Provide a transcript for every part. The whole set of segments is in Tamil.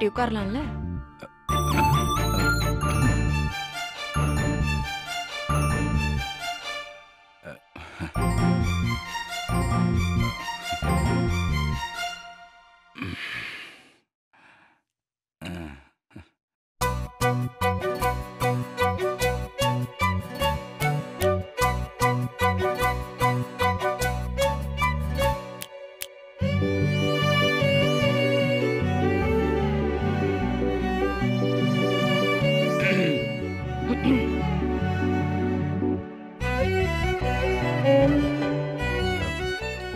இப்படி உட்காரலாம்ல?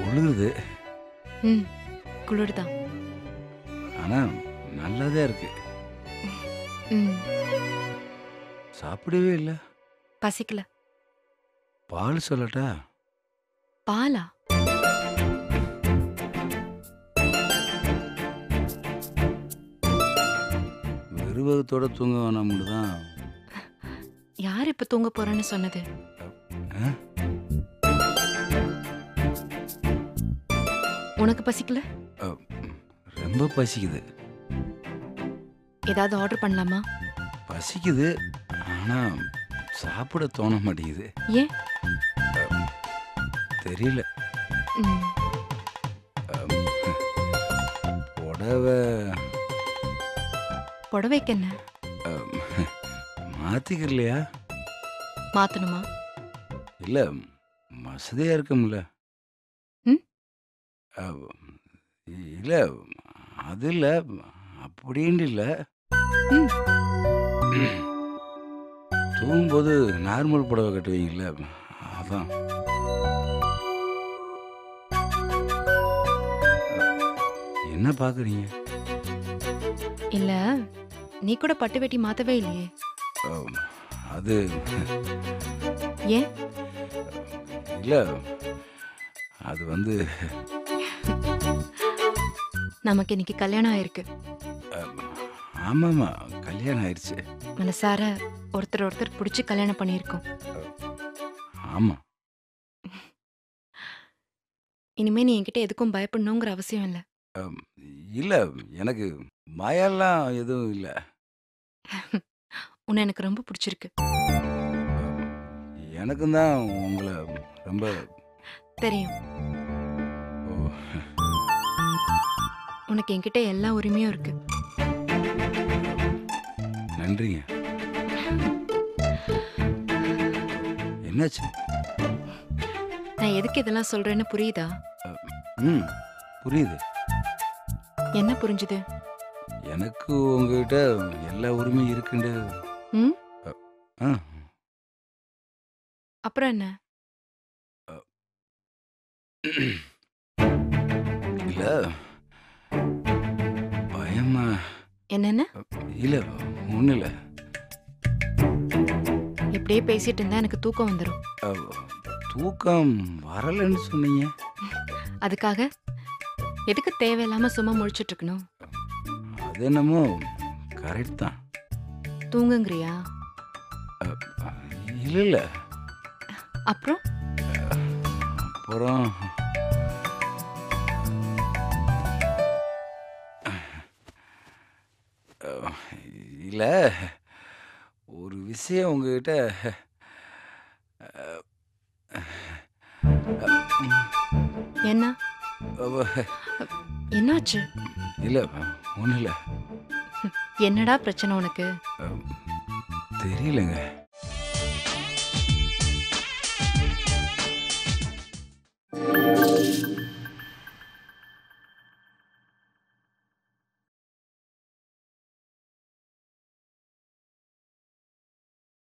உழுகுது. ம். குளிர்தான். ஆனா நல்லதா இருக்கு. ம். சாப்பிடவே இல்ல. பசிக்கல. பால் சொல்லட்டா? பாலா? வெறுவகத்தோட தூங்க வேணாம்னு தான். யார் இப்ப தூங்க போறேன்னு சொன்னது? ஆ? உனக்கு பசிக்கல? அ, ரொம்ப பசிக்குது. ஏதாவது ஆர்டர் பண்ணலாமா? பசிக்குது. ஆனா சாப்பிட தோண மாட்டேங்குது. ஏன்? தெரியல. ம். புடவை புடவைக்கு என்ன? மாத்திக்கலையா? மாத்தணுமா? இல்ல வசதியா இருக்கும்ல. ம்? அ, இல்ல அது இல்ல. அப்படின்னு இல்ல. ம். தூங்கும்போது நார்மல் புடவை கட்டுவீங்கல்ல, அதான். என்ன பார்க்குறீங்க? இல்ல, நீ கூட பட்டு வேட்டி மாத்தவே இல்லையே. அம், அது ஏன்? இல்ல அது வந்து நமக்கு இன்னைக்கு கல்யாணம் ஆயிருக்கு. அம், ஆமாமா கல்யாணம் ஆயிடுச்சு. மனசார ஒருத்தர் ஒருத்தர் பிடிச்சி கல்யாணம் பண்ணியிருக்கோம். ஆமா. இனிமே நீ என்கிட்ட எதுக்கும் பயப்படணுங்கிற அவசியம் இல்ல. அம், இல்ல எனக்கு பயம்லாம் எதுவும் இல்ல. உன்னை எனக்கு ரொம்ப பிடிச்சிருக்கு. எனக்கும் தான் உங்கள ரொம்ப. தெரியும். ஓ, உனக்கு என்கிட்ட எல்லா உரிமையும் இருக்கு. நன்றிங்க. என்னாச்சு? நான் எதுக்கு இதெல்லாம் சொல்றேன்னு புரியுதா? ம் புரியுது. என்ன புரிஞ்சுது? எனக்கு உங்ககிட்ட எல்லா உரிமையும் இருக்குண்டு. ம்? ஆ, அப்புறம் என்ன? இல்ல பயமா. என்னென்ன? இல்ல ஒன்றும் இல்லை. இப்படியே பேசிட்டு இருந்தா எனக்கு தூக்கம் வந்துடும். தூக்கம் வரலைன்னு சொன்னீங்க. அதுக்காக எதுக்கு தேவையில்லாம சும்மா முழிச்சிட்டு இருக்கணும்? அது என்னமோ கரெக்ட் தான். தூங்குங்கிறியா? இல்லை இல்லை. அப்புறம் அப்புறம் இல்லை ஒரு விஷயம் உங்ககிட்ட. என்ன? அவ- என்னாச்சு? இல்லை ஒன்றும் இல்லை. என்னடா பிரச்சனை உனக்கு? தெரியலங்க.